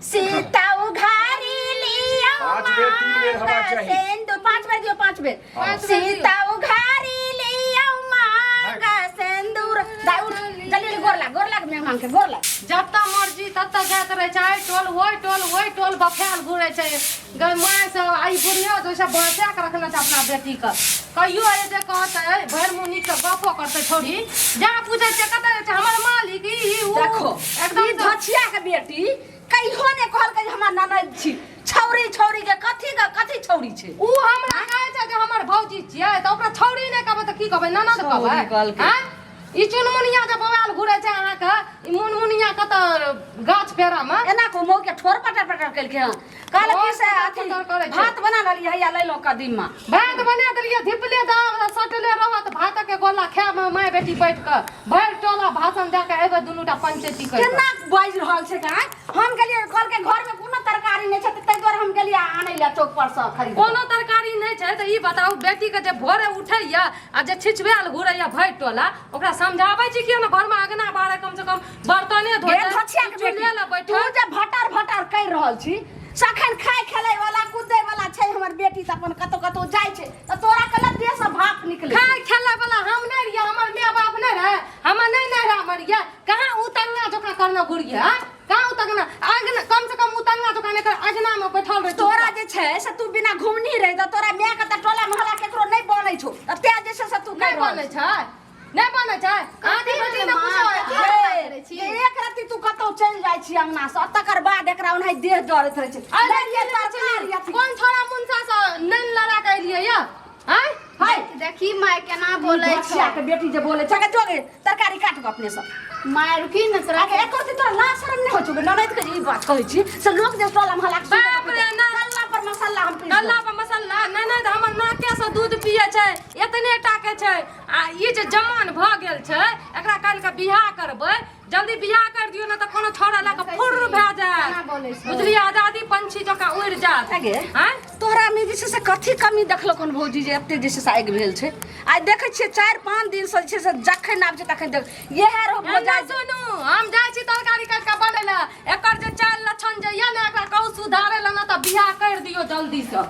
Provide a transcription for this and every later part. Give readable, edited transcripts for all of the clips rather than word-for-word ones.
सीता उघारी लिया 5 बेर 3 बेर हवा चाहिए। सिंदूर 5 बेर दियो 5 बेर सीता उघारी लिया मांग सिंदूर दाऊ जल्दी गोर लाग मेहमान के गोर लाग जत्ता मर्जी तत्ता जात रहे चाहे टोल टोल बफेल घुरे छै गई माय से आई बुढ़िया तो सब बचा के रखना छै अपना बेटी का कहियो ए जे कहते भर मुनी के गपो करते छोड़ी जा पूछे छै कत छै हमर मालिक ई ऊ देखो एकदम धछिया के बेटी कहियो ने कहल के हमरा ननद छी छौरी के कथी छौरी छै ऊ हमरा कहे छै जे हमर भौजी छियै त ओकरा छौरी नै कहबै त की कहबै ननद कहबै हैं ई चुनमुनिया जे बवाल घुरे छै अहाँ के ई मुनमुनिया कत गाछ पेरा में एना को मौ के ठोर पटर कल के काल की से अथी भात बना लली हैया ले लो कदीम में भात बना देलिए धिपले दाव सटले रहत भात के गोला खाए में माय बेटी बैठ के भर टोला भाषण दे के एगो दुनुटा पंचायती कर केना बाज रहल छै गाय हम गेलिए कल के घर में कोनो तरकारी नै छै त तै दुआरे हम गेलिए आनै ला चौक पर से खरीद कोनो तरकारी नै छै त ई बताऊ बेटी के जे भोरे उठैया आ जे छिछवेल घुरैया भर टोला ओकरा समझाबै छी कि ना घर में आगना बारे कम से कम बर्तने धोए धछिया के बेटी ले बैठ तू जे भटर कर रहल छी सखन खाय खेलै वाला कूदै वाला छै हमर बेटी त अपन कतो जाय छै त तोरा कल देह से भाप निकले खाय खेला वाला हम नै रिया हमर माय बाप नै रहे हम नै रहे मरिया कहां उतंगा जोका करना गुड़िया कहां उतंगा आगना कम से कम उतंगा जोका नै कर आगना में बैठल रह तोरा जे छै से तू बिना घुमनी रह त तोरा माय के त टोला मोहल्ला केकरो नै बनै छौ त ते जे से तू नै बनै छै नै बनै छै आधी बदी न पूछो एक राती तू कतौ चल जाय छी अंगना से तकर बाद एकरा ओनहि देह डरैत रहै छै अरे ये तरकारी कोन छोरा मुंसा से नन लड़ा के एलिए या हैं हाय देखी माय केना बोलै छै के बेटी जे बोले छै जोगे तरकारी काट के अपने से माय रुकी न तोरा आगे एक तोरा ला शरम नै हो छौ ननद के ई बात कहै छी से लोग जे टोला मोहल्ला बाप रे ना कल्ला पर मसाला हम पी कल्ला पर मसाला ननद हमर नाके से दूध पिए छै एतने टाके छै आ ई जे जवान भ गेल छै एकरा काल के बियाह करबै जल्दी बियाह कर दियो ना त कोनो छोरा ला के फुर भ जाय बुझलिए आजादी पंछी जका उड़ जात हैं तोरा में जे से कथी कमी देखलो कोन भौजी जे एते जे से आगि भेल छै आइ देखै छियै 4-5 दिन से जे से जखन आब छै तखन देख इहे रो भौजा सुनू हम जाय छी तरकारी काट के बने ला एकर जे चाल लक्षण जे या ना एकरा कहू सुधारे ला ना त बियाह कर दियो जल्दी से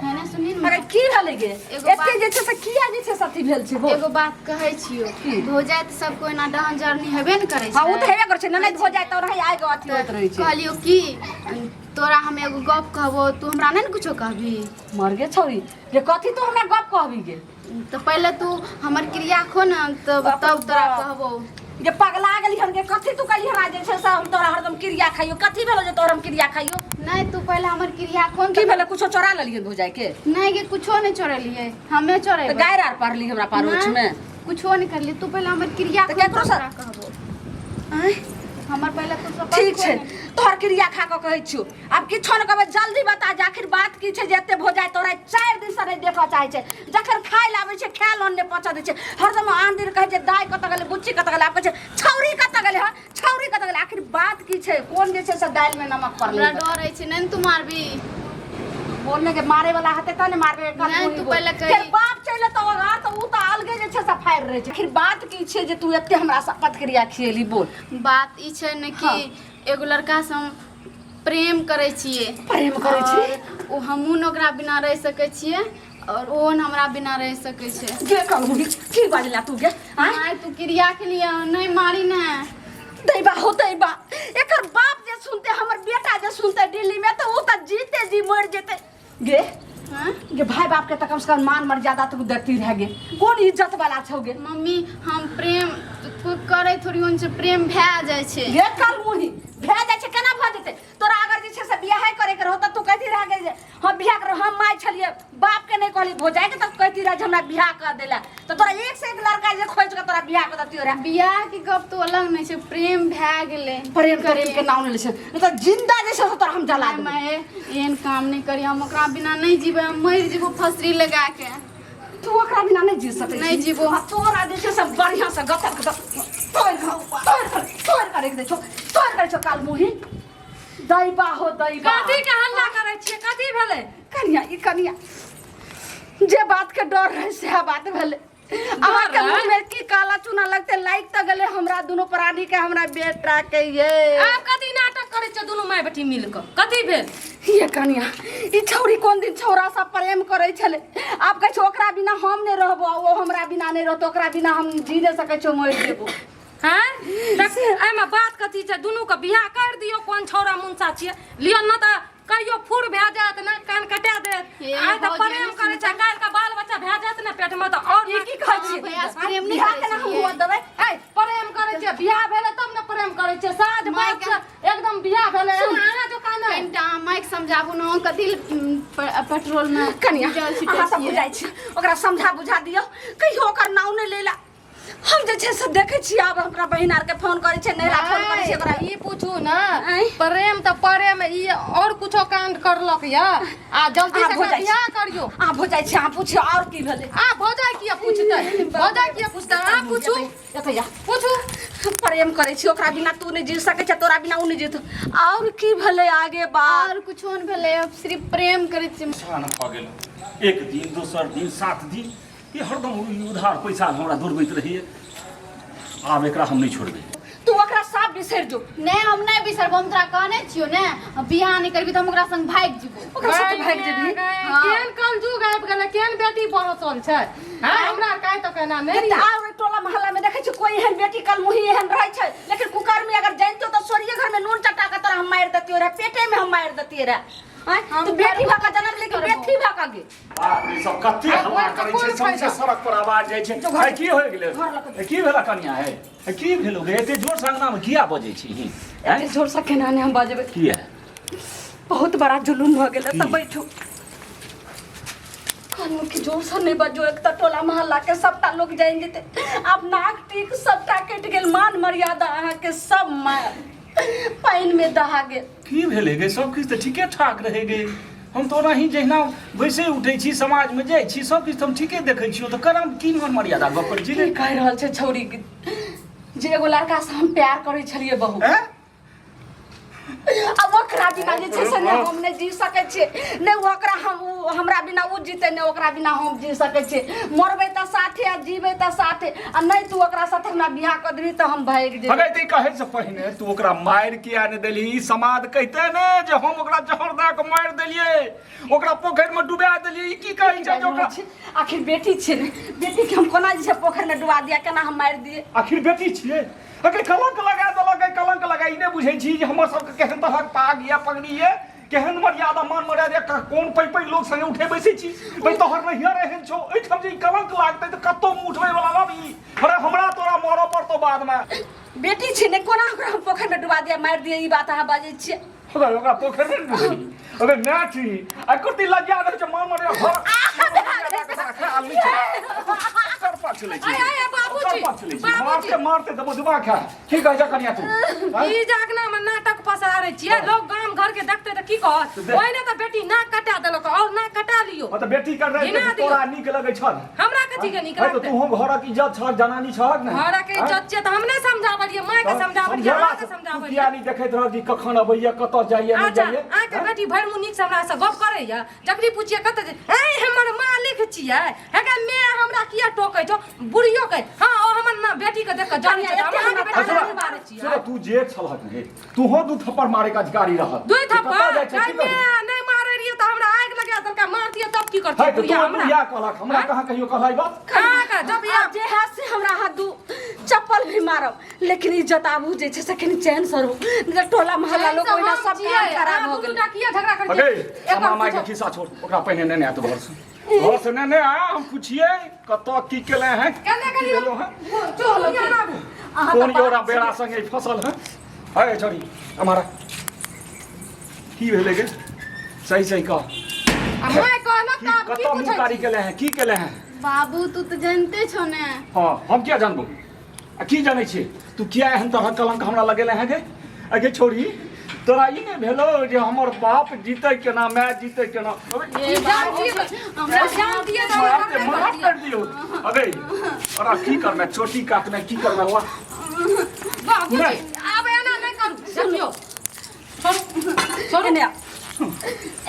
है ना सुनी अरे की भेलै गे एगो एते जे छै से किया जे छै सती भेल छै एगो बात कहै छियो भौजाई त सब कोई ना डहन जरनी हेबे न करे छै हां उ त हेबे कर छै ननद भौजाई त रही आइ गो अथी होत रहै छै कहलियो की तोरा हम एगो गप कहबो तू हमरा नै कुछो कहबी मर गे छौरी जे कथी तू हमरा गप कहबी गे तो पहले तू हमर क्रिया खो न तब तोरा कहबो जे पगला गेली हम के कथी तू कहली हमरा जे छै से हम तोरा हरदम क्रिया खाइयो कथी भेलो जे तोरा हम क्रिया खाइयो नहीं तू पहले हमर क्रिया खोन की भेलो कुछो चोरा लेलिए भौजाई के नहीं के कुछो नहीं चोरलिए हमें चोरे त गायर आर पारली हमरा पारोच में कुछो नहीं करली तू पहले हमर क्रिया त केकरो से कहबो आय हमर पहले तू सब ठीक छै तोहर क्रिया खा के कहै छियो अब किछो न कहबे जल्दी बता जे आखिर बात की छै जे एते भौजाई तोरा 4 दिन से नै देखा चाहे छै जखन खाय लाबै छै खाय लोन ने पचा दै छै हरदम आन दिन कहै छै दाई कत गेलै बुच्ची कत गेलै आब कहै छै छौरी कत गेलै ह छौरी कत गेलै आखिर बात की छै कोन जे छै से दाल में नमक पड़लै हमरा डर है छै नहीं तू मारबी बोलने के मारे वाला हते त ने मारबे नहीं तू पहले कही फिर बाप चले तो घर तो उ त अलगे जे छै से फायर रहे छै आखिर बात की छै जे तू एते हमरा शपथ क्रिया खिएली बोल बात ई छै न कि एगो लड़का से हम प्रेम करे छिए प्रेम करे छी ओ हमहू न ओकरा बिना रह सके छिए और ओ न हमरा बिना रह सके छै के कहू की बाजला तू के हां तू क्रिया के लिए नहीं मारी ना दैबा हो दैबा एकर बाप जे सुनते हमर बेटा जे सुनते दिल्ली में तो उ त जीते जी मर जेते गे हां गे भाई बाप के त कम से कम मान मर्यादा तू देती रह गे कोन इज्जत वाला छौ गे मम्मी हम प्रेम करे थोड़ी उनसे प्रेम भै जाय छै गे कल मुही भै जाय छै केना भ जेते तोरा अगर जे छै से बियाह करे के रहत तू कहती रह गे जे हम बियाह कर हम माय छलिए बाप के नहीं कहली भौजाई के त कहती रह जे हमरा बियाह कर देला तो तोरा एक से एक लड़का जे खोज के तोरा बियाह कर दतियो रे बियाह के गप तो अलग नहीं छै प्रेम भै गेले प्रेम करे के नाम ले छै नहीं तो जिंदा जे छै तोरा हम जला देब मैं एहन काम नहीं करी हम ओकरा बिना नहीं जीबे हम मर जीबो फसरी लगा के तू ओकरा बिना नहीं जी सकै नहीं जीबो तोरा जे छै सब बढ़िया से गतर तोर करे के छो तोर करे छो काल मुही दैबा हो दैबा कथी के हल्ला करे छिए कथी भेले कनिया ई कनिया जे बात के डर रहे से बात भेले अहाँ के मुंह में की काला चूना लगते लाइक त गले हमरा दोनों प्राणी के हमरा बेटा के ये आप कथी नाटक करे छ दुनू माय बेटी मिल क कथी भेल ये कनिया ई छौरी कोन दिन छौरा सा प्रेम करे छले आप कह छो ओकरा बिना हम ने रहबो वो हमरा बिना नहीं रहतो ओकरा बिना हम जी न सकै छो मर जेबो हैं देख एमे बात कथी छ दुनू के बियाह कर दियो कोन छौरा मुंसा छिए लियो न त कहियो फुर भे जात ना कान कटा देत आइ त प्रेम करे छ काल का बाल बच्चा भे जात ना पेट में त और की कहै छी प्रेम नहीं बियाह के ना हम हुआ देबै ए प्रेम करे छ बियाह भेले तब न प्रेम करे छ साज बात एकदम बियाह भेले आना जो कान कनिटा माइक समझाबू न कथी पेट्रोल में कनिया जल अहाँ सब बुझाइ छी ओकरा समझा बुझा दियो कहियो ओकर नाउ ने लेला हम जे छै से देखै छी आब हमरा बहिन आर के फोन करै छै नैरा फोन करै छै ओकरा ई पूछू ना प्रेम त प्रेम ई और कुछो कांड करलक या आ जल्दी से बियाह करियो आ भोजाइ छी अहाँ पूछियो और की भेलै आ भौजाई किया पूछतै भौजाई किया पूछतै आ पूछू एतैया पूछू प्रेम करे छी ओकरा बिना तू नहीं जी सकै छै तोरा बिना उ नहीं जीत और की भेलै आगे बात और कुछो न भेलै अब सिर्फ प्रेम करै छी सान भ गेल एक दिन दोसर दिन 7 दिन ये हरदम उधार पैसा हमरा दौड़बैत रहिए आब एकरा हम नहीं छोड़बै तू ओकरा साफ बिसर जो नहीं हम नहीं बिसरब हम तोरा कहने छियो ने बियाह नहीं करबी त हम ओकरा संग भाग जेबो ओकरा साथ भाग जेबी केन कलजुग आबि गेलै केन बेटी बरसल छै हां हमरा काहे त कहना नहीं देखते आउ टोला मोहल्ला में देखै छी कोई एहन बेटी कल मुही एहन रहै छै लेकिन कुकर में अगर जानतो त सोरिये घर में नून चटा के तोरा हम मार देतियो रे पेटे में हम मार देतियो रे तो बेटी भा का जन्म लेके बेटी भा का गे बाप रे सब कत्ते हल्ला करै छै सबसे सड़क पर आवाज जाइ छै भाई की होय गेलै की भेला कनिया है की भेलो गे एते जोर से अंगना में किया बजै छी एते जोर से केना ने हम बजबै की है बहुत बड़ा जुलूम हो गेलै त बैठो कानू की जोर से नहीं बजो एक त टोला मोहल्ला के सबटा लोग जाइन जेते अब नाक टीक सबटा कट गेल मान मर्यादा अहाँ के सब मार पाइन में दहा गेल की भेले गे सब किछ त ठीके ठाक रहे गे हम तो नहीं जहिना वैसे उठै छी समाज में जाइ छी सब किछ हम ठीके देखै छी त करम की मन मर्यादा गप करै छी की कह रहल छै छौरी के जे एगो लड़का से हम प्यार करै छलिए बहुत हैं अब ओकरा बिना जे छै से ने हम नहीं जी सकै छियै ने ओकरा हम हमरा बिना उ जीते ने ओकरा बिना हम जी सकै छियै मरबै त साथे आ जीबै त साथे आ नहीं तू ओकरा साथे हमरा बियाह क देबी त हम भाग जेबै अगर ती कहे से पहले तू ओकरा मार किया ने देली समाज कहते ने जे हम ओकरा जहर दा के मार देलिए ओकरा पोखर में डुबा देलिए ई की कहै छै ओकरा आखिर बेटी छै ने बेटी के हम कोना जे छै पोखर में डुबा दिया केना हम मार दिए आखिर बेटी छिए अगर कलंक लगा देलक कलंक लगाई ने बुझै छी जे हमर सब के केहन तरहक पाग या पगड़ी है केहन मर्यादा मान मर्यादा कोन पै लोग संगे उठे बैसे छी भाई तोहर नहियर एहन छौ एठम जे कलंक लागतै त कत्तो उठबै वाला नबी अरे हमरा तोरा मरो पड़तो बाद में बेटी छै ने कोना ओकरा हम पोखर में डुबा दिया मार दिए ई बात अहाँ बाजै छियै अगर ओकरा पोखर में डुबी अगर ना छी आ कुर्ती लज्जा दे छ मान मर्यादा कर पा चलै छी आय बाबूजी मारते मारते दबो दुबा खा की कहै छ कनिया तू ई जागना में नाटक पसारै छियै लोग गाम घर के देखते त की कहत ओइने त बेटी नाक कटा देलक और नाक कटा लियो त बेटी कर रहे तोरा नीक लगै छ हमरा कथी के नीक तो लगतै तू घरक इज्जत छ जनानी छ न घर के इज्जत छै त हमने समझावलिए माय के समझावलिए माय के समझावलिए किया नहीं देखैत रह कि कखन अबैया कत जाइए नहीं अच्छा जाइए आ के बेटी भर मुनिक से हमरा से गप करैया जकरी पूछिए कत ए हमर मालिक छियै हेगा मैं हमरा किया टोकै छौ बुढ़ियो के हां ओ हमर ना बेटी के देख के जानी छै हम अहाँ के बेटा नहीं मारै छियै सुन तू जे छलहक ने तू हो दू थप्पड़ मारे का अधिकारी रहत दुई थप्पड़ नहीं मारै रहिए त हमरा आग लगा देलका मार दिए तब की करती है तो तू हमरा या कहलक हमरा कहां कहियो कहलाई बात कहां का जब या जे हाथ से हमरा हाथ दू चप्पल भी मारब लेकिन इज्जत आबू जे छै से कनी चैन से रहू टोला मोहल्ला लोग ओइना सब काम खराब हो गेल किया झगड़ा कर अगे समा माय के खिस्सा छोड़ ओकरा पहले ने आत घर से ने आ हम पूछिए कत की केले हैं केले करियो चलो यार कौन योरा बेड़ा संगे फसल है छोरी हमारा की भेले गे सही सही कह मैं कहना का कत मुंह कारी केले हैं की केले हैं बाबू तू तो जानते छो ने हां हम क्या जानबो की जानै छी तू किया एहन तरह कलंक हमरा लगेले हैं गे अगे छोरी तोरा ई ने भेलो जे हमर बाप जीते केना मैं जीते केना ये हमरा जान दिए माफ कर दियो अबे अरे की करना चोटी काटना की करना हुआ बाबूजी अब एना नहीं करू समझो छोड़ ने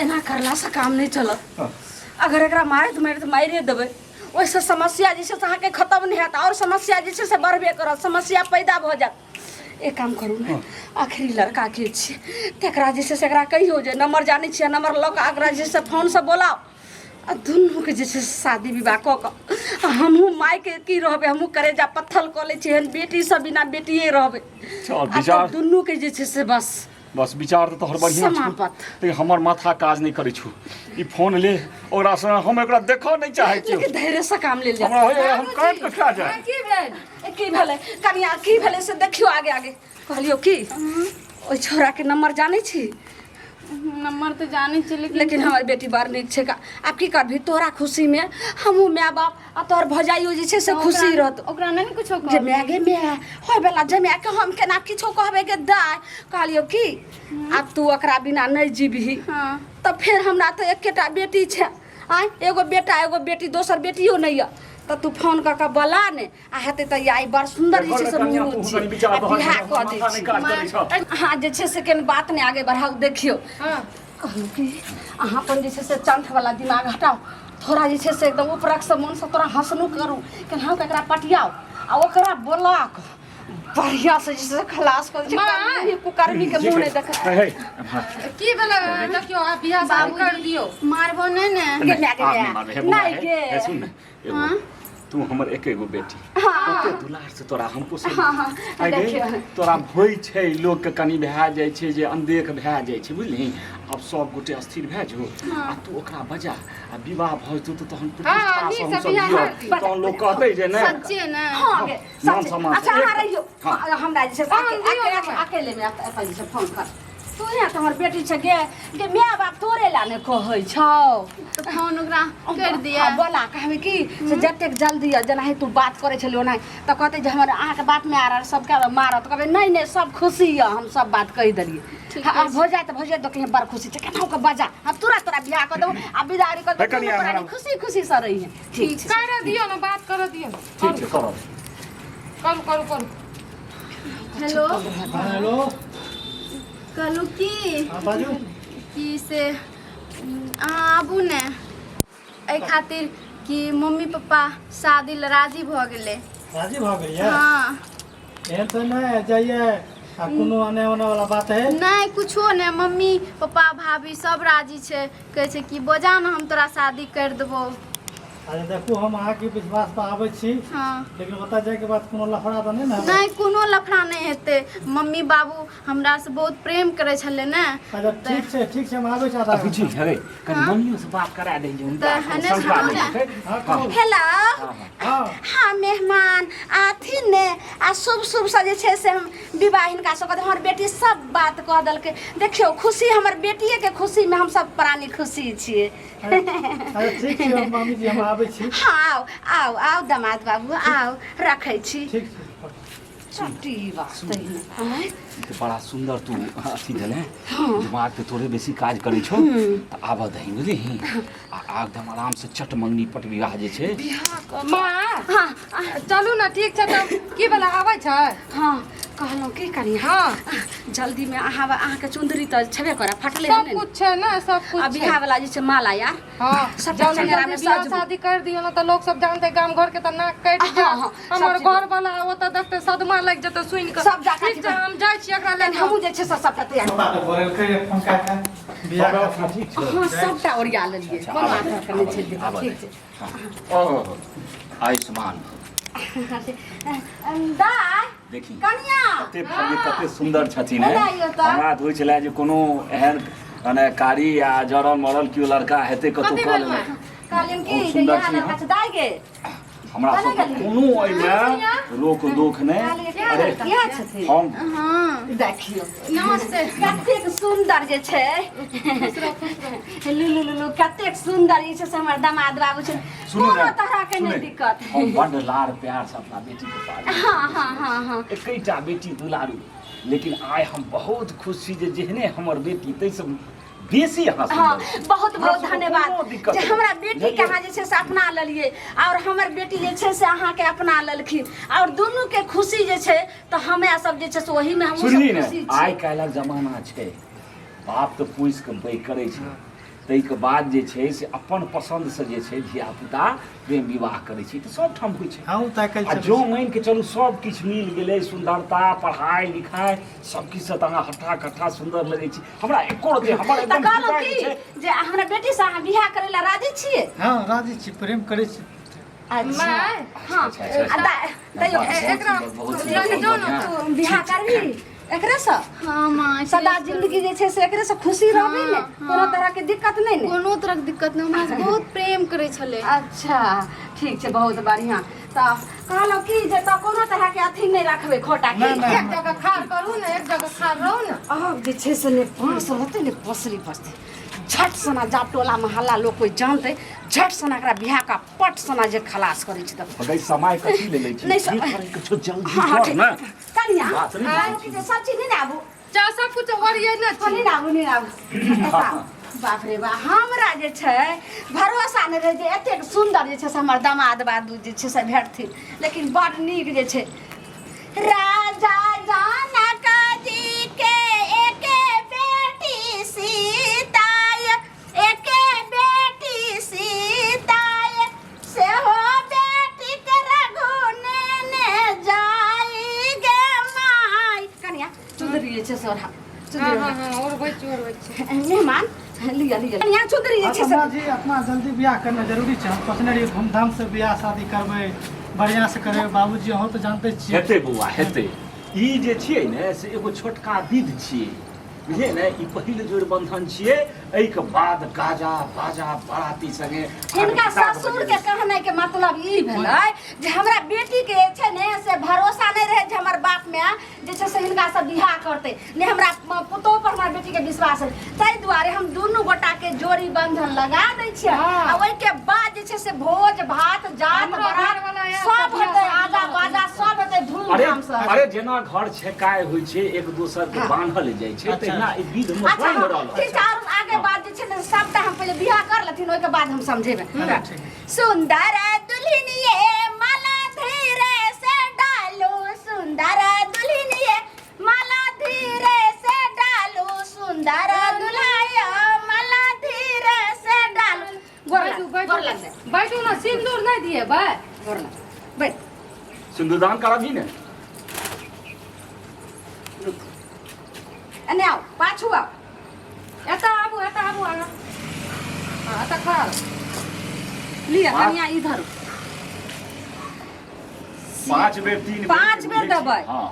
एना करला से काम नहीं चलत अगर एकरा मारे तो मारे देबै ओहिसँ समस्या जे छै से अहाँके खत्म नहि हैत और समस्या जे छै से बढ़बे करत समस्या पैदा भऽ जायत एक काम करू ने आखिरी लड़का के छियै तकरा जे छै से एकरा कहियो जे नंबर जानै छियै नंबर लऽ कऽ एकरा जे छै से फोनसँ बोलाउ आ दुनूके जे छै से शादी विवाह कऽ कऽ हमहूँ मायके की रहबै हमहूँ करेजा पत्थर कऽ लै छियै बेटीसँ बिना बेटिए रहबै आ दुनूके जे छै से बस विचार तो तोहर बढ़िया छौ लेकिन हमर माथा काज नहीं करे छौ ई फोन ले ओकरा से हम एकरा देखो नहीं चाहे छियै लेकिन धैर्य से काम ले ले हमरा हम काट के खा जाए की भेलै कनिया की भेलै से देखियो आगे आगे कहलियो की ओइ छोरा के नंबर जानै छी नंबर तो जाने छी लेकिन हमार बेटी बड़ नीक छै आब की करबी तोरा खुशी में हमहूँ माय बाप आ तोहर भौजाइयो जे छै से खुशी रहत ओकरा नहीं कुछो जे मैगे में होय बेला जमे के हम केना किछो कहबे के दाय कहलियो की आब तू ओकरा बिना नहीं जीबही हाँ तब फिर हमरा तो एकेटा बेटी छै आय एगो बेटा एगो बेटी दोसर बेटियो नहीं है तो तू फोन कऽ के बोला ने आ हेतै तऽ आई बड़ सुंदर जे छै से मुहूर्त छै बियाह कऽ दै छी हाँ जे छै से केन बात ने आगे बढ़ाऊ देखियो कहलू कि अहाँ अपन जे छै से चंठ वाला दिमाग हटाओ थोड़ा जे छै से एकदम उपरक से मन से तोरा हंसनु करू केनाहु ककरा पटियाओ आ ओकरा बोला कऽ बढ़िया से जे से खलास कर छै कुकर्मी के मुंह नहीं देख की भेलै देखियो आ बियाह शादी कर दियो मारबो नहीं ने नहीं गे सुन ना तू हमर एकेगो बेटी कते दुलार से तोरा हम पोसै देखियो तोरा भोई छै लोग के कनी भए जाय छै जे अनदेख भए जाय छै बुझली अब सब गोटे स्थिर भए जो आ तू ओकरा बजा आ विवाह भ जतौ त तहन प्रतिष्ठा से हम सब दियो तहन लोग कहतै जे नै सच्चे ना हां गे मान सम्मान अच्छा अहाँ रहियो हमरा जे छै अकेले में अपन जे फोन कर तू यहाँ तो हमर बेटी छै गे माय बाप तोरे ला ने कहै छौ तो फोन ओकरा कर दिया बोला कहबे की से जतेक जल्दी जेना तू बात करे छलियो ओना त कहते जे हमर अहाँ के बात में आ रहा सब के मारत कहबे नहीं नहीं सब खुशी है हम सब बात कह दलिए अब हो जाए तो भौजाई तो कहीं बड़ खुशी छै केनाहु के बजा अब तुरंत तोरा बियाह कर दो आ विदाई कर दो खुशी खुशी से रही है ठीक छै कर दियो ना बात कर दियो ठीक छै करो करू हेलो हेलो कहलू की बाजू कि से आबू ने एहि खातिर कि मम्मी पापा शादी ल राजी भ गेले राजी भ गेलिए हाँ एहन तो नहीं जाइए आ कोनो आने होने वाला बात है नहीं कुछो नहीं मम्मी पापा भाभी सब राजी छे कहे छे कि बोझा ना हम तोरा शादी कर देबो अरे देखो हम अहाँ के विश्वास पर आबै छी हाँ लेकिन बता जाए के बाद कोनो लफड़ा तो नहीं ना नहीं कोनो लफड़ा नहीं हेते मम्मी बाबू हमरा से बहुत प्रेम करे छले ने अच्छा ठीक छै हम आबै छी आधा बुझी है कनी मम्मियों से बात करा दे जे उनका संस्कार नहीं हां हेलो हां हाँ मेहमान आथिन ने आ शुभ शुभ से जे छै से हम विवाह हिनका सब हमर बेटी सब बात कह दलके देखियो खुशी हमर बेटिए के खुशी में हम सब प्राणी खुशी छिए अरे ठीक छै मामी जी हम आबै छी हाँ आओ आओ दामाद बाबू आओ रखै छी ठीक छै छुट्टी वास्ते हैं तो बड़ा सुंदर तू अथी देले दिमाग पे थोड़े बेसी काज करे छो त आब दही बुझली आ एकदम आराम से चट मंगनी पट विवाह जे छै माँ हाँ चलू ना ठीक छै तब की भेलै आबै छै हाँ कहलौं की करी हाँ जल्दी में अहाँ के चुंदरी त छबे करे फटले सब नहीं कुछ छै ना सब कुछ आ बियाह वाला जे छै माला यार हाँ सब जब चंगेरा में बियाह सजबू। शादी कर दियो ना तो लोग सब जानते गांव घर के त नाक कट जा हाँ, हाँ, हमर सब घर वाला वो त देखते सदमा लग जते सुन के सब जाके ठीक छै हम जाय छी एकरा ले हमहूँ जे छै से सबटा तैयार बोल के फोन का बियाह का ठीक छै हाँ सबटा ओरिया लेलिए कोनो आधार करने छै देखा ठीक छै ओ आयुष्मान दाय देखी कनिया कते भाग्य कते सुंदर छथिन हेलो, यो त। हमरा तो होइ छले जे कोनो एहन माने कारी या जरल मरल कियो लड़का हेतै कतौ कथी कऽ भेल लेबै कहलिन की बहुत जे सुंदर यहाँ छी लड़का छै दाय गे हमरा सब कोनो एहिमे रोक दोख नहि अरे किया छथिन हम हाँ देखियो नमस्ते कतेक सुंदर जे छै लुलु लुलु कतेक सुंदर ई छै से हमर दामाद बाबू छै सुनू कोनो ने तरह के नहीं दिक्कत हम बड़ लाड़ प्यार से अपना बेटी के पाली हाँ हाँ हाँ हाँ एकैटा बेटी दुलारू लेकिन आइ हम बहुत खुश छी जे जेहने हमर बेटी तैसे बेसी अहाँ हाँ सुंदर बहुत बहुत हमरा धन्यवाद कोनो दिक्कत जे नहीं। हमरा बेटी के अहाँ जे छै से अपना लेलिए और हमर बेटी जे छै से अहाँ के अपना लेलखिन और दुनू के खुशी जे छै तो हमे सब जे छै से ओही में हम सुनली सब ने खुशी आइ छी काल्हिक जमाना छै बाप तऽ पूछि के पैघ करै छै ताहिके बाद जे छै से अपन पसन्दसँ जे छै धियापुता प्रेम विवाह करै छै तऽ सब ठाम होइ छै। हाँ ताकि आ जो मानि के चलू सब किछु मिल गेलै, सुंदरता, पढ़ाई लिखाई सब किछु से अहाँ हट्ठा कट्ठा सुंदर लगै छी। हमरा एको रति हमर तऽ एकदम कहलहुँ विचार जे छै कि जे हमरा बेटी से अहाँ बियाह करै ला राजी छियै? हाँ राजी छी, प्रेम करै छी। अच्छा माय हाँ तैयो एकरा लेके जाओ ना तू बियाह करबी एकरे से? हाँ माँ सदा जिंदगी जे छै से एकरे से खुशी रहबी ने, कोनो तरह के दिक्कत नहीं ने? कोनो तरह के दिक्कत नहीं, हमरा से बहुत प्रेम करे छले। अच्छा ठीक छै, बहुत बढ़िया। तऽ कहलहुँ कि जे तऽ कोनो तरह के अथी नहीं रखबै खोटा की? एक जगह खार करू ने, एक जगह खार रहू ने। अब जे छै से ने पाँच रहतै ने पसरी बसतै, झट सना जा टोला मोहल्ला लोग कोई जानतै, झट सना एकरा बियाह का पट सना जे खलास करै छै। तऽ अगर समय कथी ले लै छी नहीं ठीक करे के छो जल्दी हाँ हाँ कर ठीक ना। कनिया बात नहीं कहलहुँ कि जे सब चीज नहीं ने आबू, चा सब कुछ ओरिये न छी। नहीं आबू नहीं आबू। बाप रे बा, हमरा जे छै भरोसा नहीं रहे जे एतेक सुंदर जे छै से हमर दामाद बादू जे छै से भेटथिन, लेकिन बड़ नीक जे छै। राजा जनक जी के एके बेटी सीता, एके बेटी सीता, से हो बेटी के रघुने ने जाई गे माई। कनिया चुंदरी जे छै से ओढ़ा, हाँ हाँ हाँ और बच्चे मेहमान लिया लिया कनिया चुंदरी जे छै से माँ जी अपना जल्दी ब्याह करना जरूरी छै। हम सोचने रहिए धूमधाम से ब्याह शादी करबै, बढ़िया से करबै। बाबूजी अहाँ तो जानते छियै। हेतै बौआ हेतै। ई जे छियै ने से एगो छोटका विध छियै, बुझलियै ने? ई पहिल जोड़ बंधन छियै, एहिके बाद गाजा बाजा बाराती संगे हिनका ससुर के कहने के मतलब ई भेलै जे हमरा बेटी के छै ने से भरोसा नहीं रहे जे हमर बाप में जे छै से हिनका से बियाह करते, ने हमरा पुतोह पर हमर बेटी के विश्वास है। ताहि दुआरे हम दुनू गोटा के जोड़ी बंधन लगा दै छियै। आ ओइ के बाद जे छै से भोज भात जात बारात सब हेतै, आजा बाजा सब हेतै अरे धूमधाम से। अरे जेना घर छेकाय होइ छै, एक दोसर के बांधल जाइ छै, तहिना ई विध में अच्छा बनि हाँ, रहल ठीक छै। और आगे बात जे छै ने सबटा हम पहले बियाह कर लेथिन, ओइ के बाद हम समझेबै। सुंदर दुल्हनिए माला धीरे से डालो, सुंदर दुल्हनिए माला धीरे से डालो, सुंदर दुल्हाया माला धीरे से डालो। गोर लग बैठू ना, सिंदूर नहीं दिए बे। गोर लग बैठ। सिंदूरदान करबी ने? एने आओ, पाछू आओ। एता आबू आगा। हाँ एता खार लिया कनिया इधर 5 बेर 3 बेर 5 बेर देबै। हाँ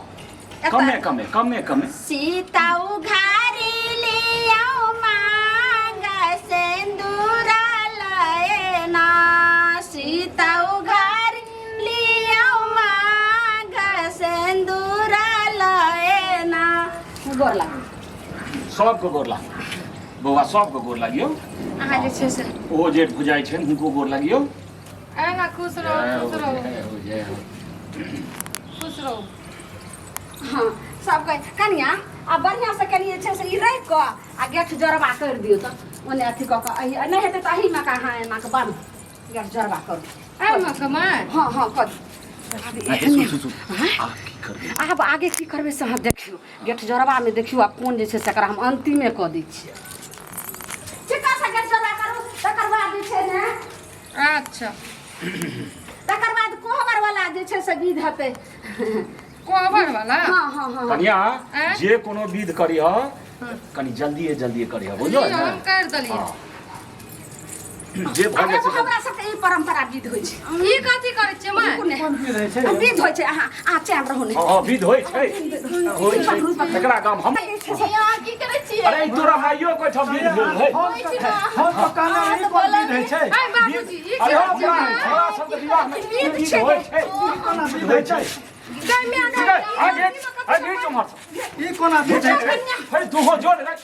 एता कमे सीता उघारी लियाओ मांग सिंदूर लयना, सीता उघारी लियाओ मांग सिंदूर लयना। गोर लाग सबके गोर लाग बौआ, सबके गोर लागियो। अहाँ जे छै से ओ जेठ बुझाइ छै हुनको गोर लागियो। एना खुश रहो खुश रहो जय हो। खुश रहो। हाँ सब कह कनिया आ बढ़िया से कनिए छै से ई रह क आ गेट जरबा कर दियो त ओने अथी क के नहीं हेतै त अही में का हां एना के बंद गेट जरबा करू। ए मां कमाय हाँ हाँ कर की अब आगे की करबे से हम देखियो, गेट जरबा में देखियो आ कोन जे छै से एकरा हम अंतिमे क दै छियै। चिक्का से गेट जरबा करू, तकर बाद जे छै ने अच्छा तकर बाद कोहबर वाला जे छै से विध हेतै। कोहबर वाला हाँ हाँ हाँ कनिया हैं? जे कोनो विध करिह कनी जल्दी करिह, बुझलो नहीं, ने? हम कर दलिए। हाँ। जे भऽ जाइ एगो छै हमरा सबके ई परंपरा विध होइ छै। ई कथी करे छै माय? कोन विध होइ छै? विध होइ छै। अहाँ चैन रहू ने। हाँ विध होइ छै एकरा गाम हम। यहाँ की करे छियै? अरे तोरा माइयो को छ विध भेल है। हम तो कहने रही कोन विध होइ छै? ए बाबूजी ई अरे की हम छै माय? हमरा सबके विवाह में विध होइ छै। कोना विध होइ छै? आगे चमर ई कोना विध होइ छै? है तू हो जोड़ रे।